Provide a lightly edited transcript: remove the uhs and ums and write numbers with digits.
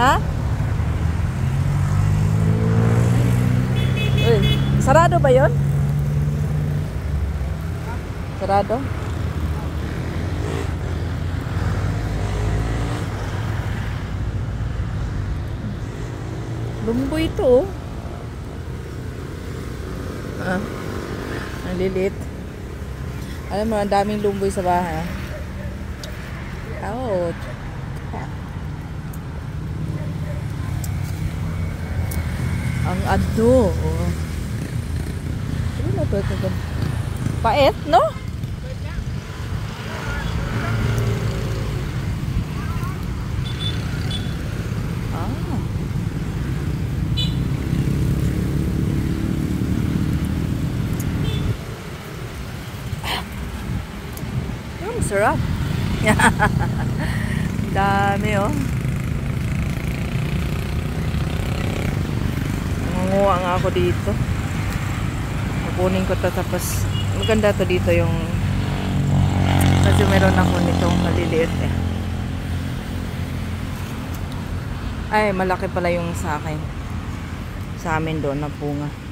Ha? Uy, sarado ba yun? Sarado? Lumboy ito oh. Ang lilit. Alam mo, ang daming lumboy sa bahay. Out. Ang addo. Oh. Ano na to? Paet, no? Sarap. Dami oh. Nangunguha nga ako dito. Kukunin ko to, tapos maganda to dito yung kasi meron ako nitong maliliit eh. Ay, malaki pala yung sa akin. Sa amin doon na bunga.